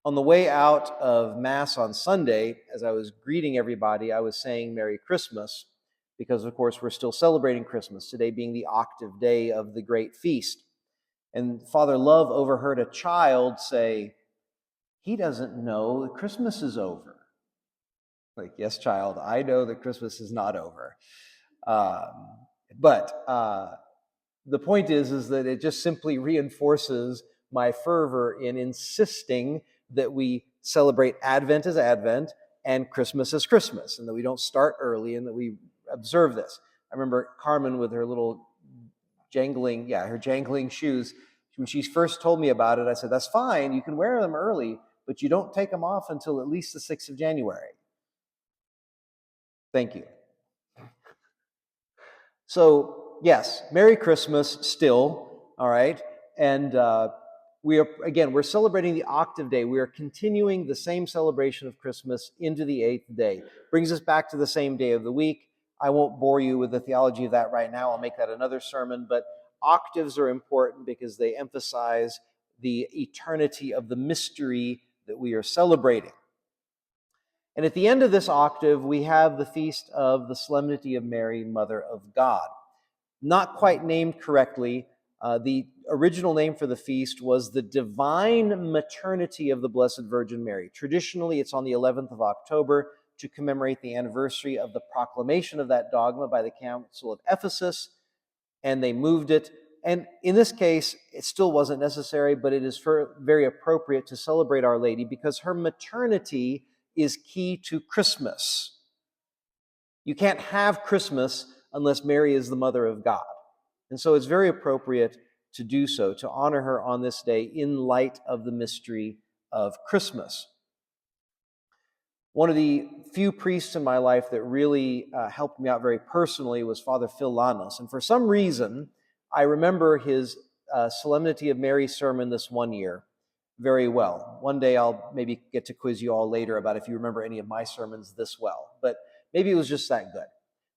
On the way out of Mass on Sunday, as I was greeting everybody, I was saying Merry Christmas, because, of course, we're still celebrating Christmas, today being the octave day of the great feast. And Father Love overheard a child say, "He doesn't know that Christmas is over." Like, yes, child, I know that Christmas is not over. But the point is that it just simply reinforces my fervor in insisting that we celebrate Advent as Advent and Christmas as Christmas, and that we don't start early and that we observe this. I remember Carmen with her little jangling shoes. When she first told me about it, I said, "That's fine, you can wear them early, but you don't take them off until at least the 6th of January. Thank you." So, yes, Merry Christmas still, all right? And we're celebrating the octave day. We are continuing the same celebration of Christmas into the 8th day. Brings us back to the same day of the week. I won't bore you with the theology of that right now. I'll make that another sermon. But octaves are important because they emphasize the eternity of the mystery that we are celebrating. And at the end of this octave, we have the feast of the Solemnity of Mary, Mother of God. Not quite named correctly. The original name for the feast was the Divine Maternity of the Blessed Virgin Mary. Traditionally, it's on the 11th of October to commemorate the anniversary of the proclamation of that dogma by the Council of Ephesus, and they moved it. And in this case, it still wasn't necessary, but it is very appropriate to celebrate Our Lady because her maternity is key to Christmas. You can't have Christmas unless Mary is the Mother of God. And so it's very appropriate to do so, to honor her on this day in light of the mystery of Christmas. One of the few priests in my life that really helped me out very personally was Father Phil Lanos. And for some reason, I remember his Solemnity of Mary sermon this one year very well. One day I'll maybe get to quiz you all later about if you remember any of my sermons this well. But maybe it was just that good.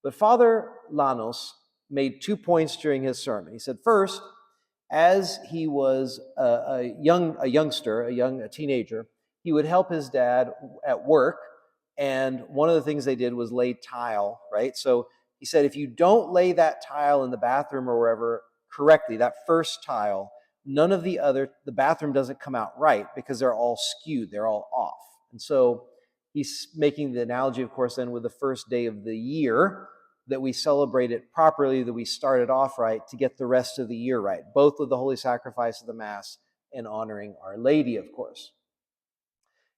But Father Lanos made 2 points during his sermon. He said, first, as he was a teenager, he would help his dad at work, and one of the things they did was lay tile, right? So he said, if you don't lay that tile in the bathroom or wherever correctly, that first tile, the bathroom doesn't come out right because they're all skewed, they're all off. And so he's making the analogy, of course, then with the first day of the year, that we celebrate it properly, that we start it off right to get the rest of the year right, both with the Holy Sacrifice of the Mass and honoring Our Lady, of course.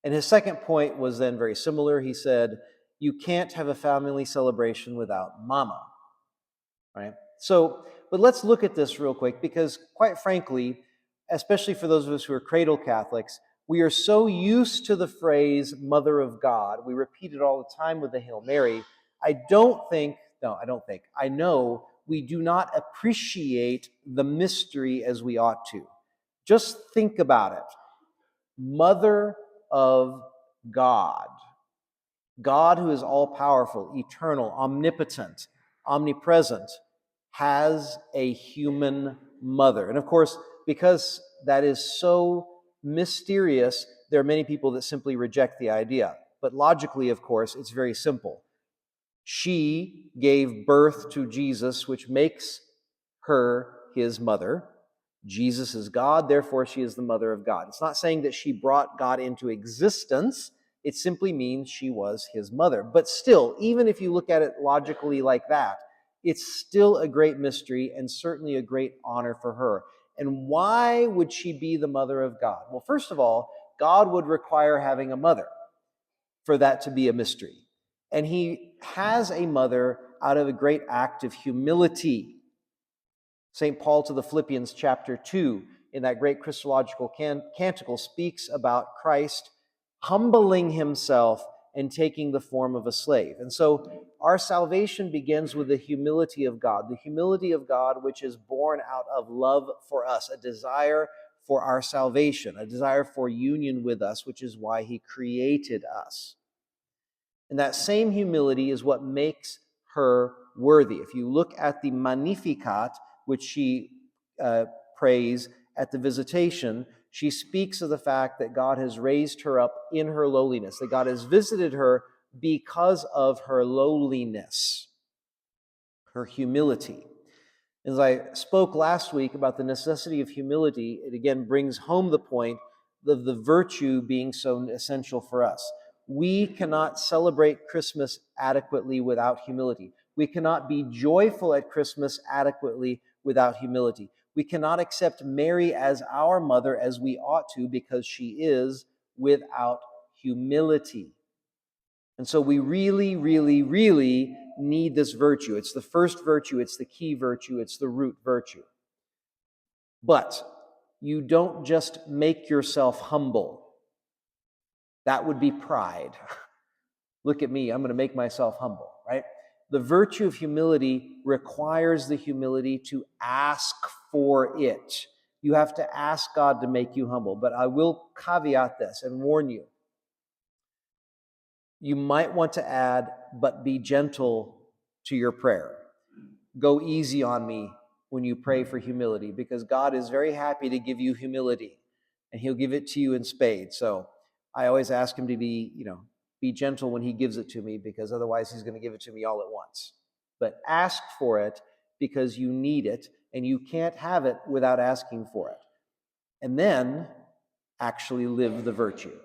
And his second point was then very similar. He said, you can't have a family celebration without Mama, right? So, but let's look at this real quick because, quite frankly, especially for those of us who are cradle Catholics, we are so used to the phrase Mother of God. We repeat it all the time with the Hail Mary. I know we do not appreciate the mystery as we ought to. Just think about it. Mother of God. God who is all-powerful, eternal, omnipotent, omnipresent, has a human mother. And of course, because that is so mysterious, there are many people that simply reject the idea. But logically, of course, it's very simple. She gave birth to Jesus, which makes her his mother. Jesus is God, therefore she is the mother of God. It's not saying that she brought God into existence. It simply means she was his mother. But still, even if you look at it logically like that, it's still a great mystery and certainly a great honor for her. And why would she be the mother of God? Well, first of all, God would require having a mother for that to be a mystery. And he has a mother out of a great act of humility. St. Paul to the Philippians chapter 2, in that great Christological canticle, speaks about Christ humbling himself and taking the form of a slave. And so our salvation begins with the humility of God which is born out of love for us, a desire for our salvation, a desire for union with us, which is why he created us. And that same humility is what makes her worthy. If you look at the Magnificat, which she prays at the Visitation, She speaks of the fact that God has raised her up in her lowliness, that God has visited her because of her lowliness, her humility. As I spoke last week about the necessity of humility, it again brings home the point of the virtue being so essential for us. We cannot celebrate Christmas adequately without humility. We cannot be joyful at Christmas adequately without humility. We cannot accept Mary as our mother as we ought to because she is without humility. And so we really, really, really need this virtue. It's the first virtue, it's the key virtue, it's the root virtue. But you don't just make yourself humble. That would be pride. Look at me, I'm going to make myself humble, right? The virtue of humility requires the humility to ask for it. You have to ask God to make you humble. But I will caveat this and warn you. You might want to add, but be gentle to your prayer. Go easy on me when you pray for humility, because God is very happy to give you humility, and he'll give it to you in spades. So I always ask him to be gentle when he gives it to me, because otherwise he's going to give it to me all at once. But ask for it because you need it, and you can't have it without asking for it. And then actually live the virtue.